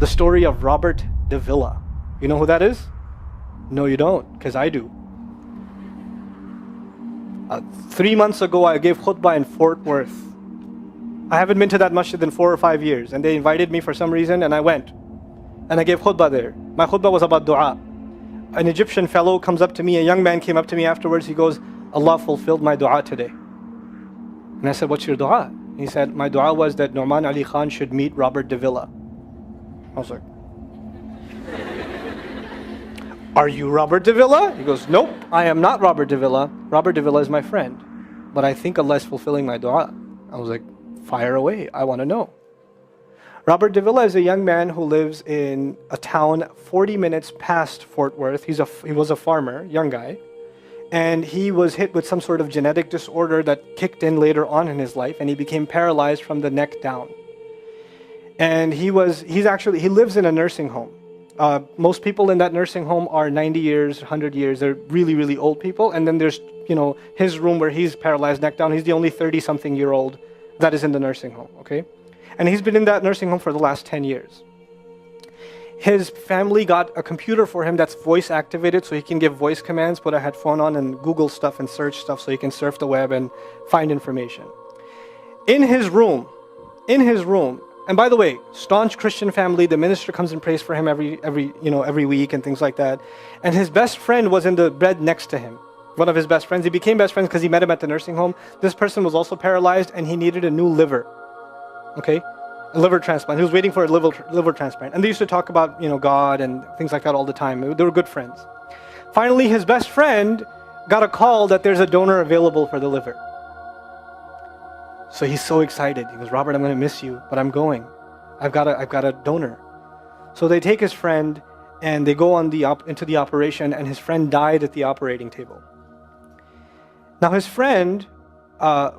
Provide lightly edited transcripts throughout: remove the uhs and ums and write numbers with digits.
The story of Robert Davila. You know who that is? No, you don't, because I do. 3 months ago, I gave khutbah in Fort Worth. I haven't been to that masjid in 4 or 5 years, and they invited me for some reason, and I went. And I gave khutbah there. My khutbah was about dua. An Egyptian fellow comes up to me, a young man came up to me afterwards, he goes, Allah fulfilled my dua today. And I said, what's your dua? He said, my dua was that Nouman Ali Khan should meet Robert Davila. I was like, are you Robert Davila? He goes, nope, I am not Robert Davila. Robert Davila is my friend. But I think Allah is fulfilling my dua. I was like, fire away, I want to know. Robert Davila is a young man who lives in a town 40 minutes past Fort Worth. He was a farmer, young guy. And he was hit with some sort of genetic disorder that kicked in later on in his life, and he became paralyzed from the neck down. And he lives in a nursing home. Most people in that nursing home are 90 years, 100 years. They're really, really old people. And then there's, his room where he's paralyzed neck down. He's the only 30-something-year-old that is in the nursing home, okay? And he's been in that nursing home for the last 10 years. His family got a computer for him that's voice activated, so he can give voice commands, put a headphone on and Google stuff and search stuff so he can surf the web and find information. In his room, and by the way, staunch Christian family, the minister comes and prays for him every week and things like that. And his best friend was in the bed next to him. One of his best friends. He became best friends because he met him at the nursing home. This person was also paralyzed and he needed a new liver. Okay? A liver transplant. He was waiting for a liver transplant. And they used to talk about, God and things like that all the time. They were good friends. Finally, his best friend got a call that there's a donor available for the liver. So he's so excited. He goes, Robert, I'm going to miss you, but I'm going. I've got a donor. So they take his friend and they go into the operation, and his friend died at the operating table. Now his friend,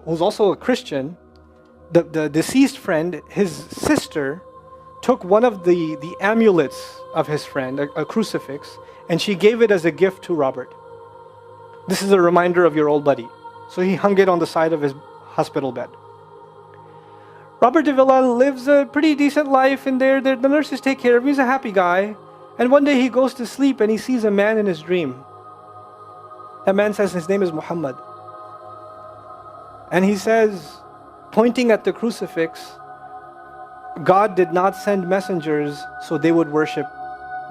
who's also a Christian, the deceased friend, his sister, took one of the amulets of his friend, a crucifix, and she gave it as a gift to Robert. This is a reminder of your old buddy. So he hung it on the side of his hospital bed. Robert Davila lives a pretty decent life in there. The nurses take care of him. He's a happy guy. And one day he goes to sleep and he sees a man in his dream. That man says his name is Muhammad. And he says, pointing at the crucifix, God did not send messengers so they would worship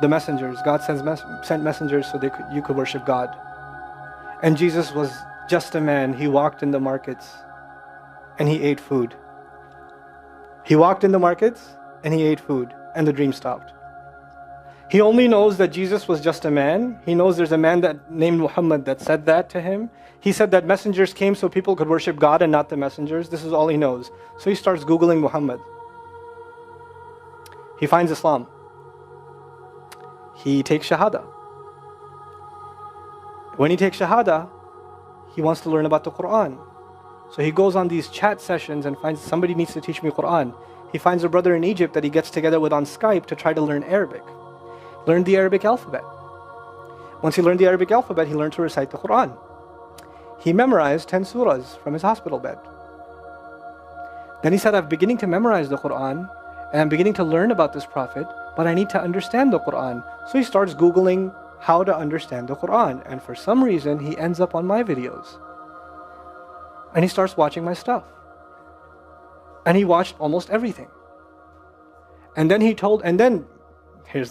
the messengers. God sent messengers so you could worship God. And Jesus was just a man. He walked in the markets and he ate food. He walked in the markets and he ate food, and the dream stopped. He only knows that Jesus was just a man. He knows there's a man named Muhammad that said that to him. He said that messengers came so people could worship God and not the messengers. This is all he knows. So he starts Googling Muhammad. He finds Islam. He takes Shahada. When he takes Shahada, he wants to learn about the Quran. So he goes on these chat sessions and finds somebody needs to teach me Quran. He finds a brother in Egypt that he gets together with on Skype to try to learn Arabic. Learn the Arabic alphabet. Once he learned the Arabic alphabet, he learned to recite the Quran. He memorized 10 surahs from his hospital bed. Then he said, I'm beginning to memorize the Quran and I'm beginning to learn about this prophet, but I need to understand the Quran. So he starts Googling how to understand the Quran. And for some reason, he ends up on my videos. And he starts watching my stuff. And he watched almost everything. And then here's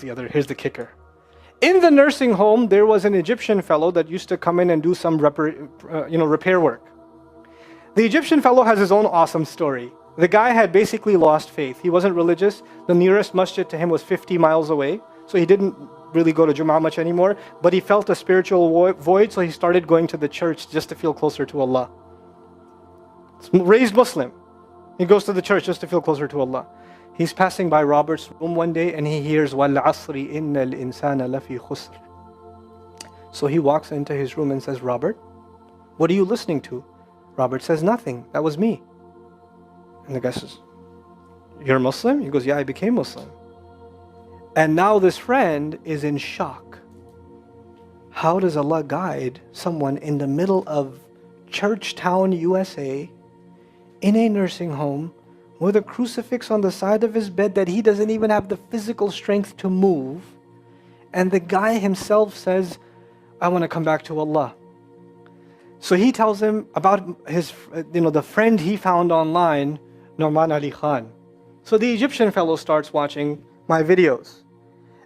the kicker. In the nursing home, there was an Egyptian fellow that used to come in and do some repair work. The Egyptian fellow has his own awesome story. The guy had basically lost faith. He wasn't religious. The nearest masjid to him was 50 miles away. So he didn't really go to Jum'ah much anymore. But he felt a spiritual void, so he started going to the church just to feel closer to Allah. Raised Muslim. He goes to the church just to feel closer to Allah. He's passing by Robert's room one day and he hears وَالْعَصْرِ إِنَّ الْإِنسَانَ لَفِي خُسْرٍ. So he walks into his room and says, Robert, what are you listening to? Robert says, nothing. That was me. And the guy says, you're Muslim? He goes, yeah, I became Muslim. And now this friend is in shock. How does Allah guide someone in the middle of Churchtown, USA, in a nursing home, with a crucifix on the side of his bed that he doesn't even have the physical strength to move. And the guy himself says, I want to come back to Allah. So he tells him about his, the friend he found online, Nouman Ali Khan. So the Egyptian fellow starts watching my videos.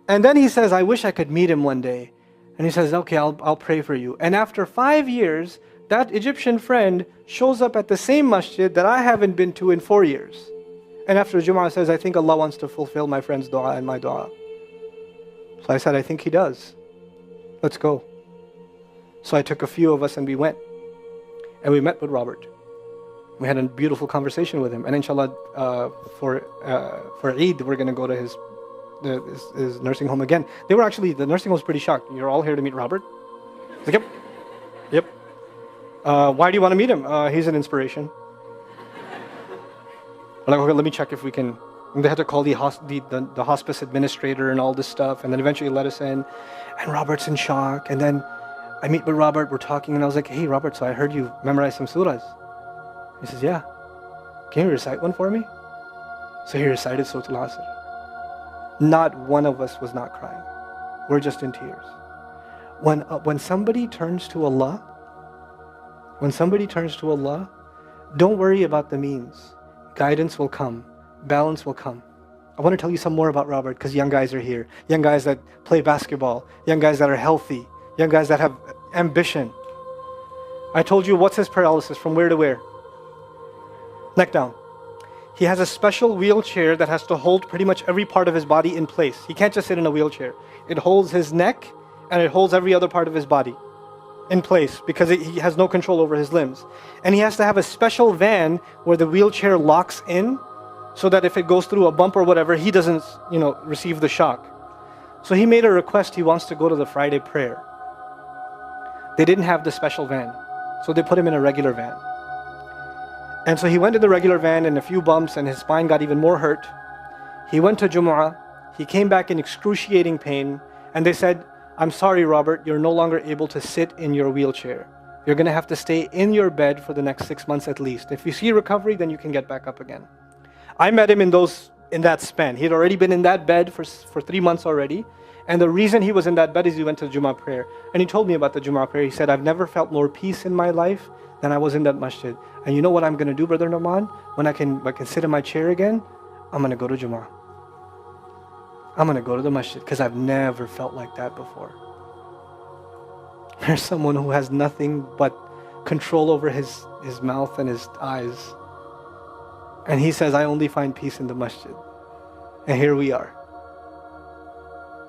And then he says, I wish I could meet him one day. And he says, okay, I'll pray for you. And after 5 years, that Egyptian friend shows up at the same masjid that I haven't been to in 4 years. And after Jum'ah says, I think Allah wants to fulfill my friend's dua and my dua. So I said, I think He does. Let's go. So I took a few of us and we went. And we met with Robert. We had a beautiful conversation with him. And inshallah, for Eid, we're going to go to his nursing home again. They were actually, the nursing home was pretty shocked. You're all here to meet Robert? I was like, yep. Why do you want to meet him? He's an inspiration. I'm like, okay, let me check if we can. And they had to call the hospice administrator and all this stuff, and then eventually let us in. And Robert's in shock. And then I meet with Robert, we're talking, and I was like, hey Robert, so I heard you memorize some surahs. He says, yeah. Can you recite one for me? So he recited Surah Al-Asr. Not one of us was not crying. We're just in tears. When somebody turns to Allah, don't worry about the means. Guidance will come. Balance will come. I want to tell you some more about Robert because young guys are here. Young guys that play basketball. Young guys that are healthy. Young guys that have ambition. I told you what's his paralysis, from where to where? Neck down. He has a special wheelchair that has to hold pretty much every part of his body in place. He can't just sit in a wheelchair. It holds his neck and it holds every other part of his body in place because he has no control over his limbs. And he has to have a special van where the wheelchair locks in so that if it goes through a bump or whatever, he doesn't, receive the shock. So he made a request. He wants to go to the Friday prayer. They didn't have the special van, so they put him in a regular van. And so he went in the regular van and a few bumps and his spine got even more hurt. He went to Jumu'ah. He came back in excruciating pain. And they said, I'm sorry, Robert, you're no longer able to sit in your wheelchair. You're going to have to stay in your bed for the next 6 months at least. If you see recovery, then you can get back up again. I met him in that span. He had already been in that bed for 3 months already. And the reason he was in that bed is he went to the Jummah prayer. And he told me about the Jummah prayer. He said, I've never felt more peace in my life than I was in that masjid. And you know what I'm going to do, Brother Nouman? When I can sit in my chair again, I'm going to go to Jummah. I'm going to go to the masjid because I've never felt like that before. There's someone who has nothing but control over his mouth and his eyes. And he says, I only find peace in the masjid. And here we are.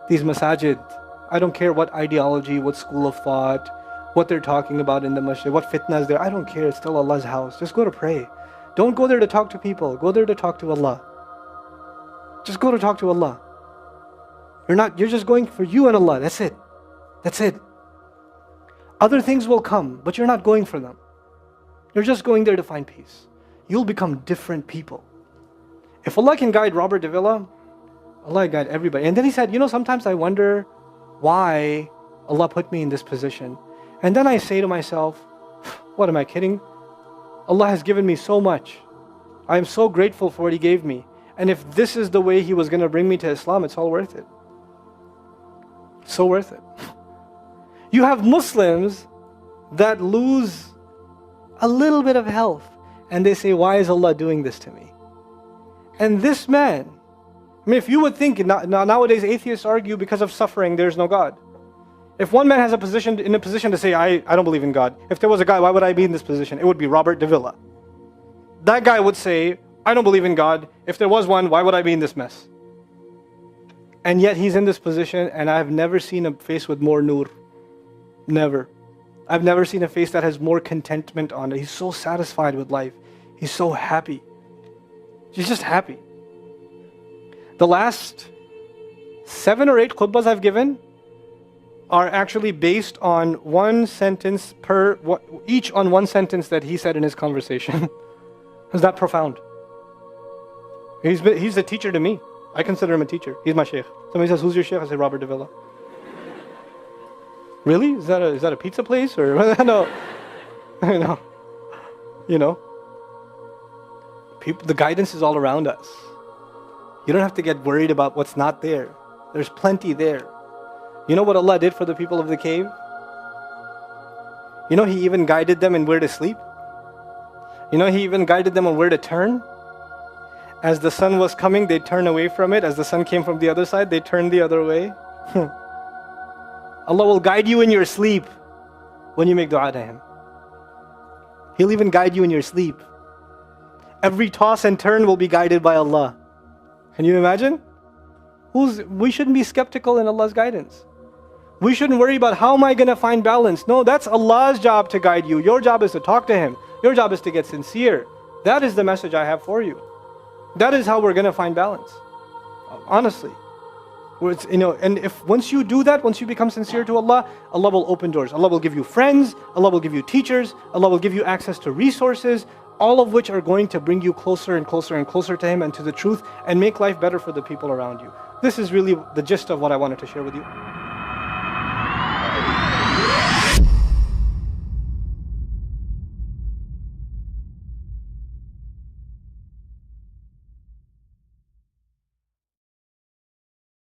These masajid, I don't care what ideology, what school of thought, what they're talking about in the masjid, what fitna is there. I don't care. It's still Allah's house. Just go to pray. Don't go there to talk to people. Go there to talk to Allah. Just go to talk to Allah. You're just going for you and Allah. That's it. That's it. Other things will come, but you're not going for them. You're just going there to find peace. You'll become different people. If Allah can guide Robert Davila, Allah guide everybody. And then he said, sometimes I wonder why Allah put me in this position. And then I say to myself, what am I kidding? Allah has given me so much. I am so grateful for what He gave me. And if this is the way He was going to bring me to Islam, it's all worth it. So worth it. You have Muslims that lose a little bit of health and they say, why is Allah doing this to me? And this man, if you would think, nowadays atheists argue because of suffering, there's no God. If one man has in a position to say, I don't believe in God. If there was a guy, why would I be in this position? It would be Robert Davila. That guy would say, I don't believe in God. If there was one, why would I be in this mess? And yet he's in this position, and I've never seen a face with more nur. Never. I've never seen a face that has more contentment on it. He's so satisfied with life. He's so happy. He's just happy. The last 7 or 8 khutbahs I've given are actually based on one sentence each on one sentence that he said in his conversation. Is that profound? He's a teacher to me. I consider him a teacher. He's my sheikh. Somebody says, who's your sheikh? I say, Robert Davila. Really? Is that a pizza place? Or no. The guidance is all around us. You don't have to get worried about what's not there. There's plenty there. You know what Allah did for the people of the cave? You know He even guided them in where to sleep. You know He even guided them on where to turn. As the sun was coming, they'd turn away from it. As the sun came from the other side, they'd turn the other way. Allah will guide you in your sleep when you make dua to Him. He'll even guide you in your sleep. Every toss and turn will be guided by Allah. Can you imagine? We shouldn't be skeptical in Allah's guidance. We shouldn't worry about how am I going to find balance. No, that's Allah's job to guide you. Your job is to talk to Him. Your job is to get sincere. That is the message I have for you. That is how we're going to find balance. Honestly. And if once you do that, once you become sincere to Allah, Allah will open doors. Allah will give you friends. Allah will give you teachers. Allah will give you access to resources, all of which are going to bring you closer and closer and closer to Him and to the truth and make life better for the people around you. This is really the gist of what I wanted to share with you.